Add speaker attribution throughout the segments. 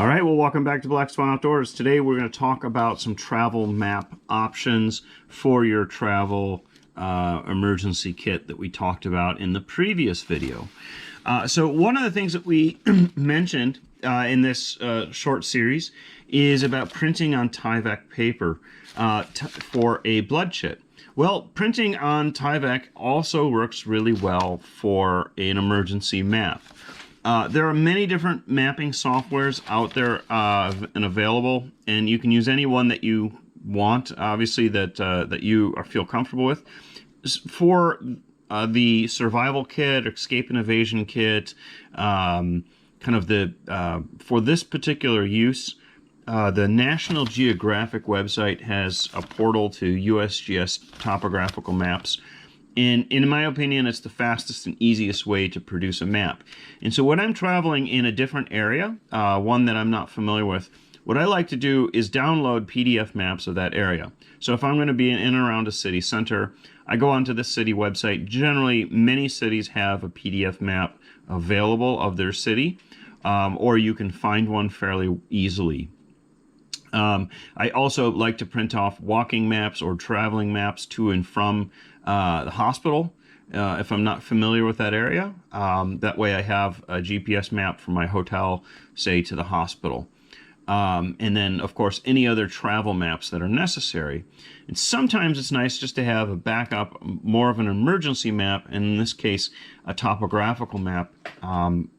Speaker 1: All right, well, welcome back to Black Swan Outdoors. Today we're going to talk about some travel map options for your travel emergency kit that we talked about in the previous video. So one of the things that we mentioned in this short series is about printing on Tyvek paper for a blood chit. Well, printing on Tyvek also works really well for an emergency map. There are many different mapping softwares out there and available, and you can use any one that you want, obviously, that you feel comfortable with. For the survival kit, escape and evasion kit, for this particular use, the National Geographic website has a portal to USGS topographical maps. And in my opinion, it's the fastest and easiest way to produce a map. And so when I'm traveling in a different area, one that I'm not familiar with, what I like to do is download PDF maps of that area. So if I'm going to be in and around a city center, I go onto the city website. Generally, many cities have a PDF map available of their city, or you can find one fairly easily. I also like to print off walking maps or traveling maps to and from the hospital if I'm not familiar with that area. That way I have a GPS map from my hotel, say, to the hospital. And then, of course, any other travel maps that are necessary. And sometimes it's nice just to have a backup, more of an emergency map, and in this case, a topographical map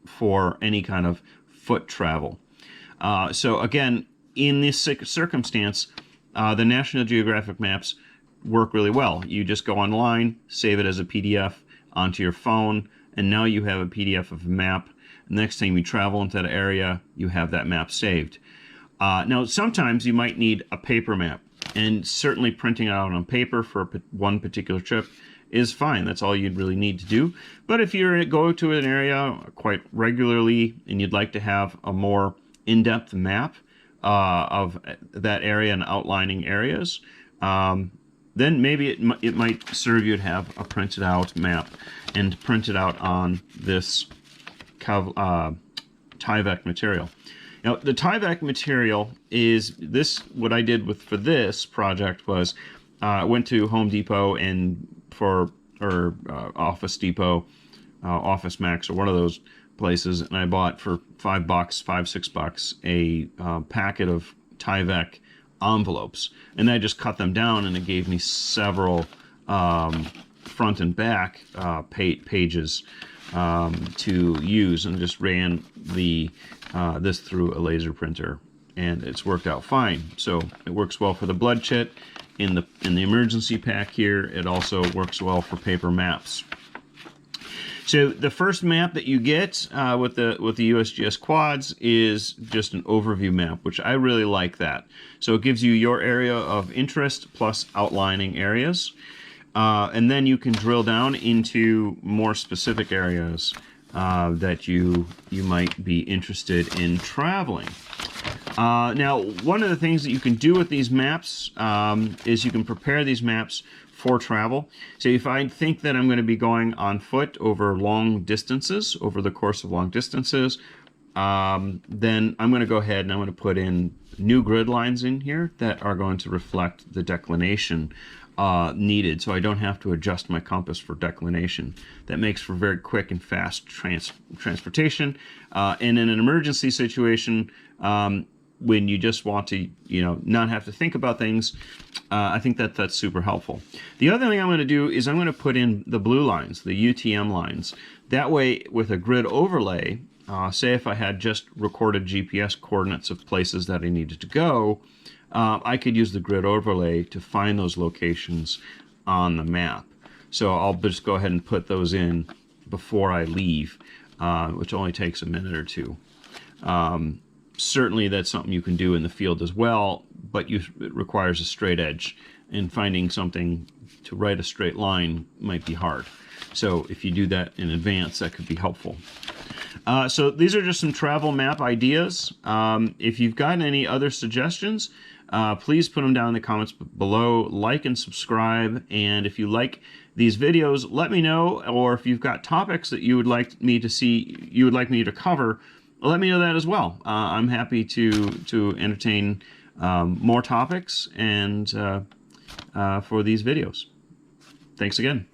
Speaker 1: for any kind of foot travel. So again, in this circumstance, the National Geographic maps work really well. You just go online, save it as a PDF onto your phone, and now you have a PDF of a map. Next time you travel into that area, you have that map saved. Now, sometimes you might need a paper map, and certainly printing it out on paper for one particular trip is fine. That's all you'd really need to do. But if you go to an area quite regularly and you'd like to have a more in-depth map of that area and outlining areas, then maybe it might serve you to have a printed out map and print it out on this Tyvek material. Now, the Tyvek material is this. What I did for this project was I went to Home Depot and Office Depot, Office Max, or one of those places, and I bought for $5, a packet of Tyvek envelopes, and I just cut them down, and it gave me several front and back pages to use, and just ran this through a laser printer, and it's worked out fine. So it works well for the blood chit. In the emergency pack here, it also works well for paper maps. So the first map that you get with the USGS quads is just an overview map, which I really like that. So it gives you your area of interest plus outlining areas. And then you can drill down into more specific areas that you might be interested in traveling. Now, one of the things that you can do with these maps is you can prepare these maps for travel. So if I think that I'm going to be going on foot over long distances, over the course of long distances, then I'm going to go ahead and I'm going to put in new grid lines in here that are going to reflect the declination needed, so I don't have to adjust my compass for declination. That makes for very quick and fast transportation. And in an emergency situation, when you just want to, not have to think about things, I think that's super helpful. The other thing I'm going to do is I'm going to put in the blue lines, the UTM lines. That way, with a grid overlay, say if I had just recorded GPS coordinates of places that I needed to go, I could use the grid overlay to find those locations on the map. So I'll just go ahead and put those in before I leave, which only takes a minute or two. Certainly that's something you can do in the field as well, but it requires a straight edge, and finding something to write a straight line might be hard. So if you do that in advance, that could be helpful. So these are just some travel map ideas. If you've got any other suggestions, please put them down in the comments below. Like and subscribe, and if you like these videos, let me know, or if you've got topics that you would like me to see, you would like me to cover let me know that as well. I'm happy to entertain more topics and for these videos. Thanks again.